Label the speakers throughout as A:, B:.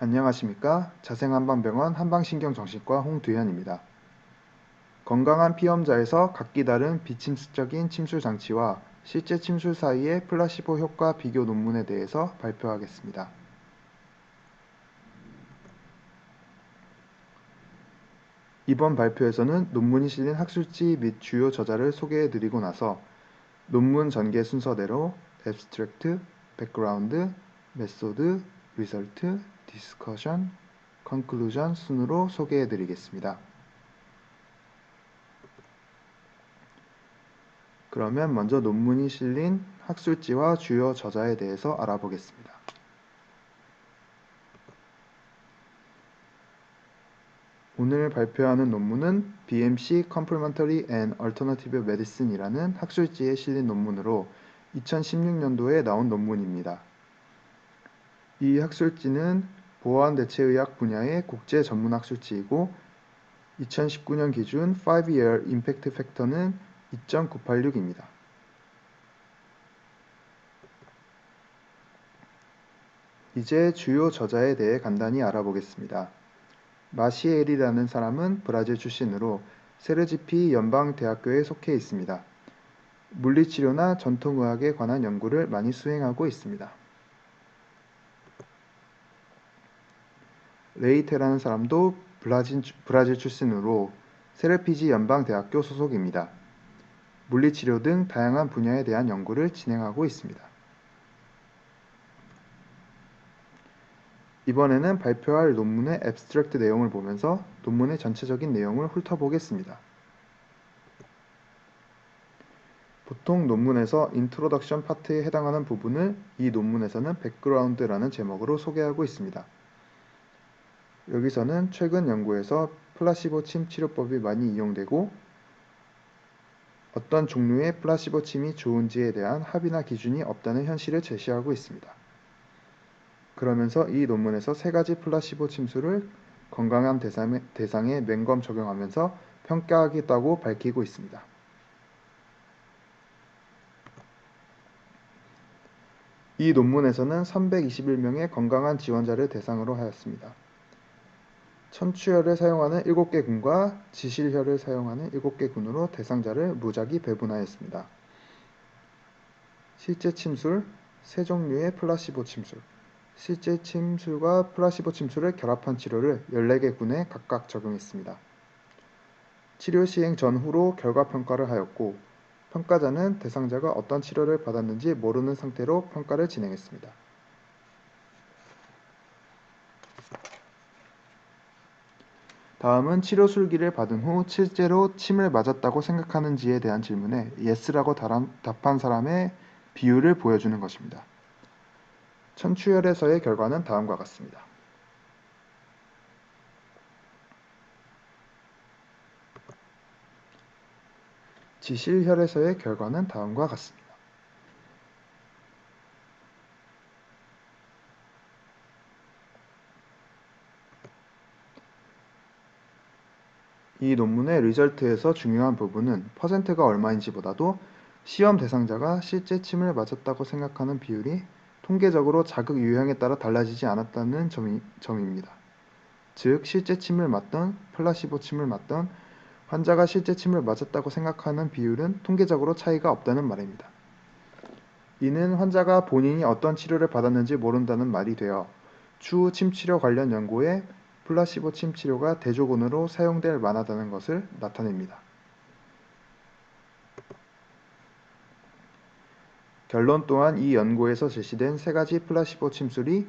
A: 안녕하십니까? 자생한방병원 한방신경정신과 홍두현입니다. 건강한 피험자에서 각기 다른 비침습적인 침술 장치와 실제 침술 사이의 플라시보 효과 비교 논문에 대해서 발표하겠습니다. 이번 발표에서는 논문이 실린 학술지 및 주요 저자를 소개해드리고 나서 논문 전개 순서대로 앱스트랙트, 백그라운드, 메소드, 리설트, 디스커션, 컨클루전 순으로 소개해드리겠습니다. 그러면 먼저 논문이 실린 학술지와 주요 저자에 대해서 알아보겠습니다. 오늘 발표하는 논문은 BMC Complementary and Alternative Medicine이라는 학술지에 실린 논문으로 2016년도에 나온 논문입니다. 이 학술지는 보완대체의학 분야의 국제 전문 학술지이고 2019년 기준 5-year 임팩트 팩터는 2.986입니다. 이제 주요 저자에 대해 간단히 알아보겠습니다. 마시엘이라는 사람은 브라질 출신으로 세르지피 연방대학교에 속해 있습니다. 물리치료나 전통의학에 관한 연구를 많이 수행하고 있습니다. 레이테라는 사람도 브라질 출신으로 세르피지 연방대학교 소속입니다. 물리치료 등 다양한 분야에 대한 연구를 진행하고 있습니다. 이번에는 발표할 논문의 앱스트랙트 내용을 보면서 논문의 전체적인 내용을 훑어보겠습니다. 보통 논문에서 인트로덕션 파트에 해당하는 부분을 이 논문에서는 백그라운드라는 제목으로 소개하고 있습니다. 여기서는 최근 연구에서 플라시보 침 치료법이 많이 이용되고 어떤 종류의 플라시보 침이 좋은지에 대한 합의나 기준이 없다는 현실을 제시하고 있습니다. 그러면서 이 논문에서 3가지 플라시보 침술을 건강한 대상에 맹검 적용하면서 평가하겠다고 밝히고 있습니다. 이 논문에서는 321명의 건강한 지원자를 대상으로 하였습니다. 천추혈을 사용하는 7개 군과 지실혈을 사용하는 7개 군으로 대상자를 무작위 배분하였습니다. 실제 침술, 3종류의 플라시보 침술, 실제 침술과 플라시보 침술을 결합한 치료를 14개 군에 각각 적용했습니다. 치료 시행 전후로 결과 평가를 하였고 평가자는 대상자가 어떤 치료를 받았는지 모르는 상태로 평가를 진행했습니다. 다음은 치료 술기를 받은 후 실제로 침을 맞았다고 생각하는지에 대한 질문에 yes라고 답한 사람의 비율을 보여주는 것입니다. 천추혈에서의 결과는 다음과 같습니다. 지실혈에서의 결과는 다음과 같습니다. 이 논문의 리절트에서 중요한 부분은 퍼센트가 얼마인지보다도 시험 대상자가 실제 침을 맞았다고 생각하는 비율이 통계적으로 자극 유형에 따라 달라지지 않았다는 점입니다. 즉 실제 침을 맞던 플라시보 침을 맞던 환자가 실제 침을 맞았다고 생각하는 비율은 통계적으로 차이가 없다는 말입니다. 이는 환자가 본인이 어떤 치료를 받았는지 모른다는 말이 되어 추후 침치료 관련 연구에 플라시보 침치료가 대조군으로 사용될 만하다는 것을 나타냅니다. 결론 또한 이 연구에서 제시된 3가지 플라시보 침술이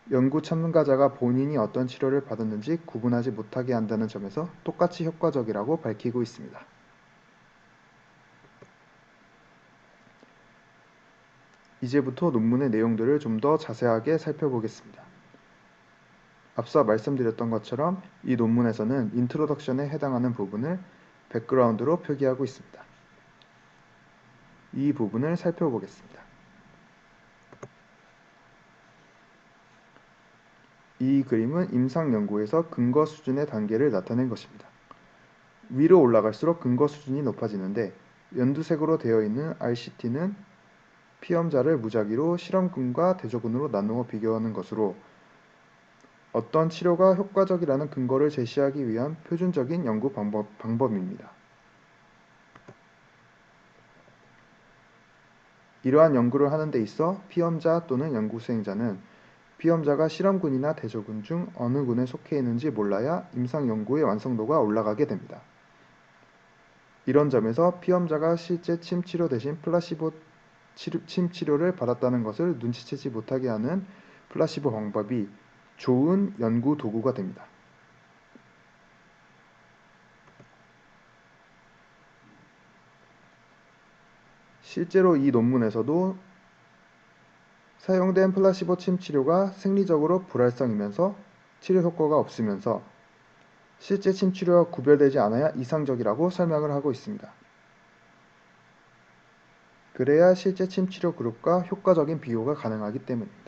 A: 연구 참가자가 본인이 어떤 치료를 받았는지 구분하지 못하게 한다는 점에서 똑같이 효과적이라고 밝히고 있습니다. 이제부터 논문의 내용들을 좀 더 자세하게 살펴보겠습니다. 앞서 말씀드렸던 것처럼 이 논문에서는 인트로덕션에 해당하는 부분을 백그라운드로 표기하고 있습니다. 이 부분을 살펴보겠습니다. 이 그림은 임상 연구에서 근거 수준의 단계를 나타낸 것입니다. 위로 올라갈수록 근거 수준이 높아지는데 연두색으로 되어 있는 RCT는 피험자를 무작위로 실험군과 대조군으로 나누어 비교하는 것으로 어떤 치료가 효과적이라는 근거를 제시하기 위한 표준적인 연구 방법입니다. 이러한 연구를 하는 데 있어 피험자 또는 연구 수행자는 피험자가 실험군이나 대조군 중 어느 군에 속해 있는지 몰라야 임상 연구의 완성도가 올라가게 됩니다. 이런 점에서 피험자가 실제 침 치료 대신 플라시보 침 치료를 받았다는 것을 눈치채지 못하게 하는 플라시보 방법이 좋은 연구 도구가 됩니다. 실제로 이 논문에서도 사용된 플라시보 침 치료가 생리적으로 불활성이면서 치료 효과가 없으면서 실제 침 치료와 구별되지 않아야 이상적이라고 설명을 하고 있습니다. 그래야 실제 침 치료 그룹과 효과적인 비교가 가능하기 때문입니다.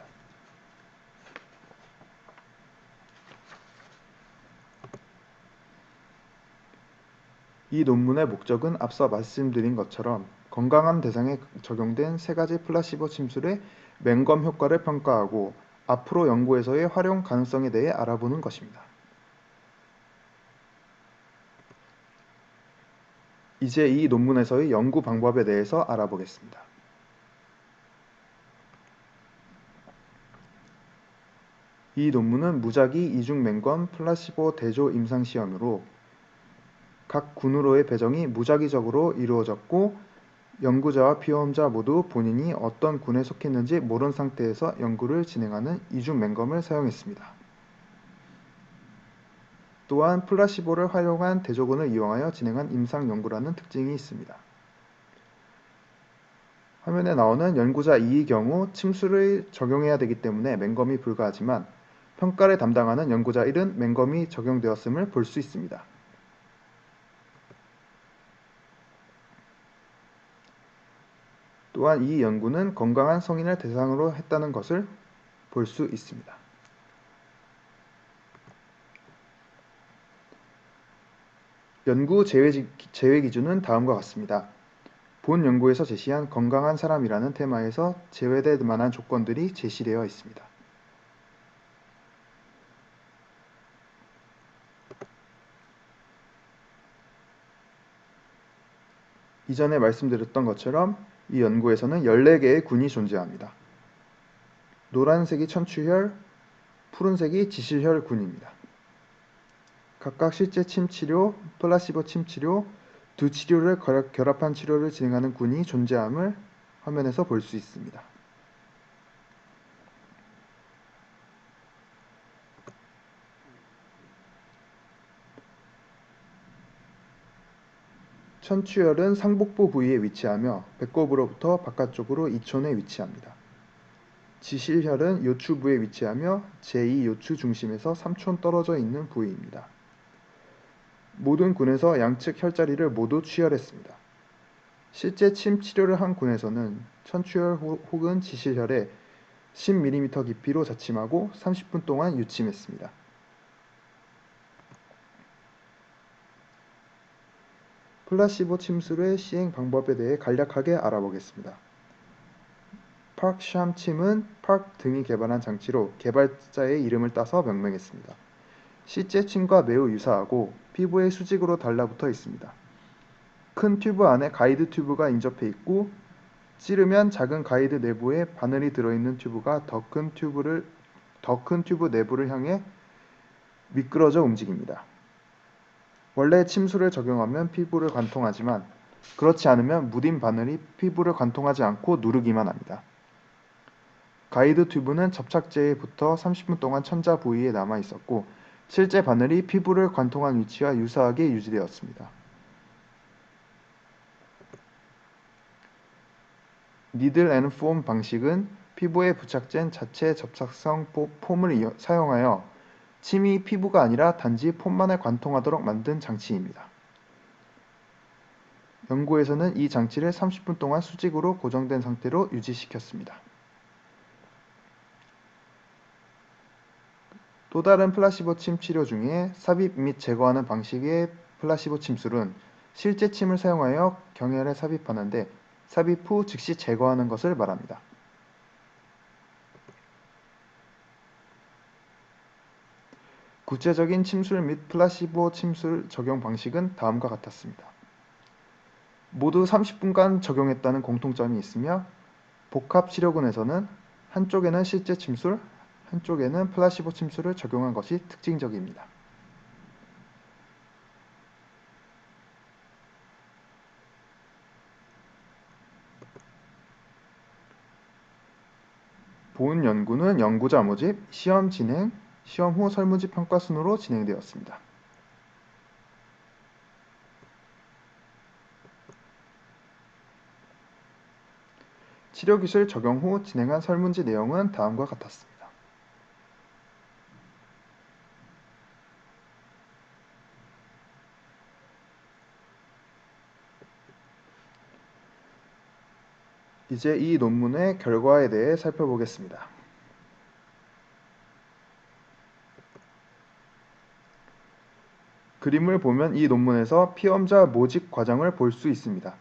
A: 이 논문의 목적은 앞서 말씀드린 것처럼 건강한 대상에 적용된 세 가지 플라시보 침술의 맹검 효과를 평가하고 앞으로 연구에서의 활용 가능성에 대해 알아보는 것입니다. 이제 이 논문에서의 연구 방법에 대해서 알아보겠습니다. 이 논문은 무작위 이중 맹검 플라시보 대조 임상 시험으로 각 군으로의 배정이 무작위적으로 이루어졌고 연구자와 피험자 모두 본인이 어떤 군에 속했는지 모른 상태에서 연구를 진행하는 이중 맹검을 사용했습니다. 또한 플라시보를 활용한 대조군을 이용하여 진행한 임상 연구라는 특징이 있습니다. 화면에 나오는 연구자 2의 경우 침술을 적용해야 되기 때문에 맹검이 불가하지만 평가를 담당하는 연구자 1은 맹검이 적용되었음을 볼 수 있습니다. 또한 이 연구는 건강한 성인을 대상으로 했다는 것을 볼 수 있습니다. 연구 제외 기준은 다음과 같습니다. 본 연구에서 제시한 건강한 사람이라는 테마에서 제외될 만한 조건들이 제시되어 있습니다. 이전에 말씀드렸던 것처럼 이 연구에서는 14개의 군이 존재합니다. 노란색이 천추혈, 푸른색이 지실혈 군입니다. 각각 실제 침치료, 플라시보 침치료, 두 치료를 결합한 치료를 진행하는 군이 존재함을 화면에서 볼 수 있습니다. 천추혈은 상복부 부위에 위치하며 배꼽으로부터 바깥쪽으로 2촌에 위치합니다. 지실혈은 요추부에 위치하며 제2요추 중심에서 3촌 떨어져 있는 부위입니다. 모든 군에서 양측 혈자리를 모두 취혈했습니다. 실제 침 치료를 한 군에서는 천추혈 혹은 지실혈에 10mm 깊이로 자침하고 30분 동안 유침했습니다. 플라시보 침술의 시행 방법에 대해 간략하게 알아보겠습니다. 파크샴 침은 파크 등이 개발한 장치로 개발자의 이름을 따서 명명했습니다. 실제 침과 매우 유사하고 피부에 수직으로 달라붙어 있습니다. 큰 튜브 안에 가이드 튜브가 인접해 있고 찌르면 작은 가이드 내부에 바늘이 들어있는 튜브가 더 큰 튜브 내부를 향해 미끄러져 움직입니다. 원래 침술을 적용하면 피부를 관통하지만 그렇지 않으면 무딘 바늘이 피부를 관통하지 않고 누르기만 합니다. 가이드 튜브는 접착제에 붙어 30분 동안 천자 부위에 남아 있었고 실제 바늘이 피부를 관통한 위치와 유사하게 유지되었습니다. 니들 앤 폼 방식은 피부에 부착된 자체 접착성 폼을 사용하여 침이 피부가 아니라 단지 폼만을 관통하도록 만든 장치입니다. 연구에서는 이 장치를 30분 동안 수직으로 고정된 상태로 유지시켰습니다. 또 다른 플라시보 침 치료 중에 삽입 및 제거하는 방식의 플라시보 침술은 실제 침을 사용하여 경혈에 삽입하는데 삽입 후 즉시 제거하는 것을 말합니다. 구체적인 침술 및 플라시보 침술 적용 방식은 다음과 같았습니다. 모두 30분간 적용했다는 공통점이 있으며 복합 치료군에서는 한쪽에는 실제 침술, 한쪽에는 플라시보 침술을 적용한 것이 특징적입니다. 본 연구는 연구자 모집, 시험 진행, 시험 후 설문지 평가 순으로 진행되었습니다. 치료기술 적용 후 진행한 설문지 내용은 다음과 같았습니다. 이제 이 논문의 결과에 대해 살펴보겠습니다. 그림을 보면 이 논문에서 피험자 모집 과정을 볼 수 있습니다.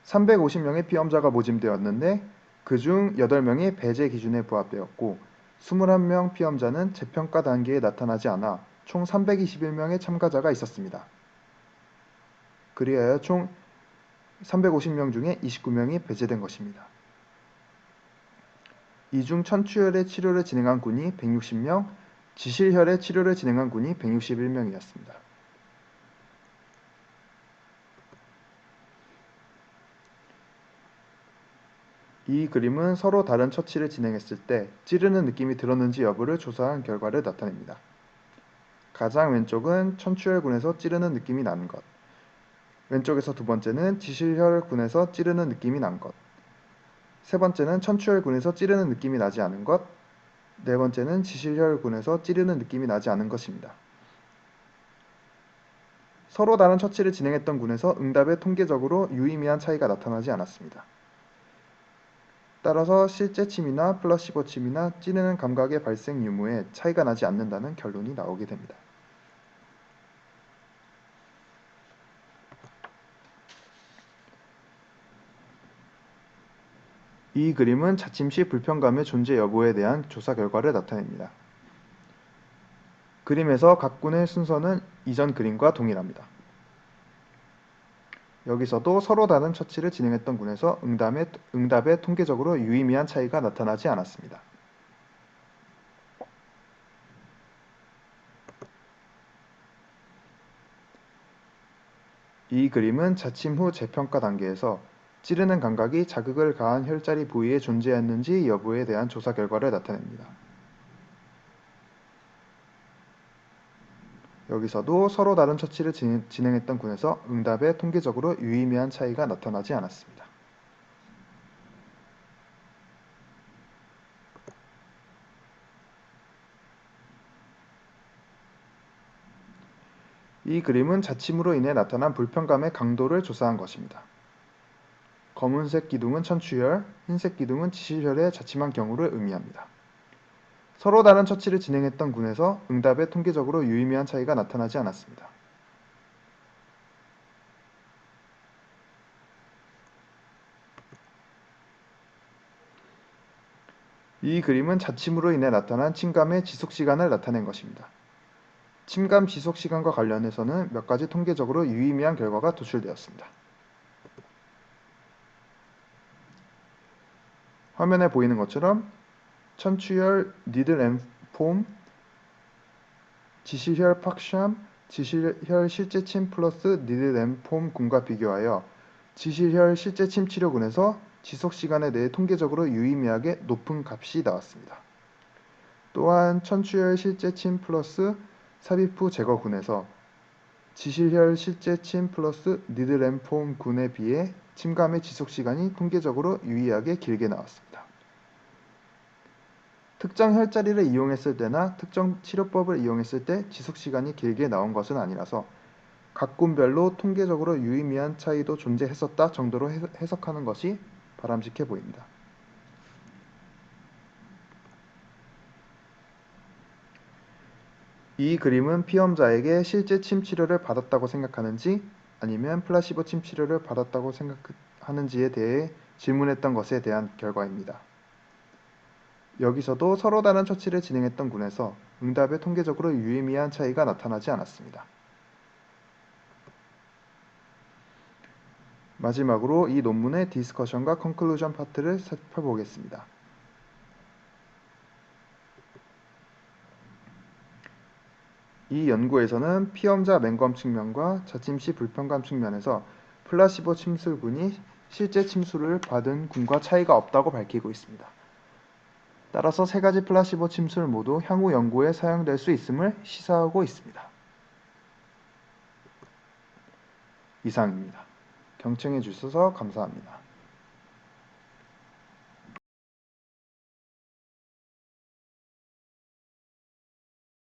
A: 350명의 피험자가 모집되었는데 그중 8명이 배제 기준에 부합되었고 21명 피험자는 재평가 단계에 나타나지 않아 총 321명의 참가자가 있었습니다. 그리하여 총 350명 중에 29명이 배제된 것입니다. 이 중 천추혈의 치료를 진행한 군이 160명, 지실혈의 치료를 진행한 군이 161명이었습니다. 이 그림은 서로 다른 처치를 진행했을 때 찌르는 느낌이 들었는지 여부를 조사한 결과를 나타냅니다. 가장 왼쪽은 천추혈군에서 찌르는 느낌이 나는 것, 왼쪽에서 두 번째는 지실혈군에서 찌르는 느낌이 난 것, 세 번째는 천추혈군에서 찌르는 느낌이 나지 않은 것, 네 번째는 지실혈군에서 찌르는 느낌이 나지 않은 것입니다. 서로 다른 처치를 진행했던 군에서 응답에 통계적으로 유의미한 차이가 나타나지 않았습니다. 따라서 실제 침이나 플라시보 침이나 찌르는 감각의 발생 유무에 차이가 나지 않는다는 결론이 나오게 됩니다. 이 그림은 자침 시 불편감의 존재 여부에 대한 조사 결과를 나타냅니다. 그림에서 각 군의 순서는 이전 그림과 동일합니다. 여기서도 서로 다른 처치를 진행했던 군에서 응답에 통계적으로 유의미한 차이가 나타나지 않았습니다. 이 그림은 자침 후 재평가 단계에서 찌르는 감각이 자극을 가한 혈자리 부위에 존재했는지 여부에 대한 조사 결과를 나타냅니다. 여기서도 서로 다른 처치를 진행했던 군에서 응답에 통계적으로 유의미한 차이가 나타나지 않았습니다. 이 그림은 자침으로 인해 나타난 불편감의 강도를 조사한 것입니다. 검은색 기둥은 천추혈, 흰색 기둥은 지실혈의 자침한 경우를 의미합니다. 서로 다른 처치를 진행했던 군에서 응답에 통계적으로 유의미한 차이가 나타나지 않았습니다. 이 그림은 자침으로 인해 나타난 침감의 지속시간을 나타낸 것입니다. 침감 지속시간과 관련해서는 몇 가지 통계적으로 유의미한 결과가 도출되었습니다. 화면에 보이는 것처럼 천추혈 니들 앤 폼, 지실혈 팍샴, 지실혈 실제침 플러스 니들 앤 폼 군과 비교하여 지실혈 실제침 치료군에서 지속시간에 대해 통계적으로 유의미하게 높은 값이 나왔습니다. 또한 천추혈 실제침 플러스 삽입 후 제거군에서 지실혈 실제침 플러스 니들 앤 폼 군에 비해 침감의 지속시간이 통계적으로 유의하게 길게 나왔습니다. 특정 혈자리를 이용했을 때나 특정 치료법을 이용했을 때 지속시간이 길게 나온 것은 아니라서 각 군별로 통계적으로 유의미한 차이도 존재했었다 정도로 해석하는 것이 바람직해 보입니다. 이 그림은 피험자에게 실제 침 치료를 받았다고 생각하는지 아니면 플라시보 침 치료를 받았다고 생각하는지에 대해 질문했던 것에 대한 결과입니다. 여기서도 서로 다른 처치를 진행했던 군에서 응답에 통계적으로 유의미한 차이가 나타나지 않았습니다. 마지막으로 이 논문의 디스커션과 컨클루전 파트를 살펴보겠습니다. 이 연구에서는 피험자 맹검 측면과 자침 시 불편감 측면에서 플라시보 침술군이 실제 침술을 받은 군과 차이가 없다고 밝히고 있습니다. 따라서 세 가지 플라시보 침술 모두 향후 연구에 사용될 수 있음을 시사하고 있습니다. 이상입니다. 경청해 주셔서 감사합니다.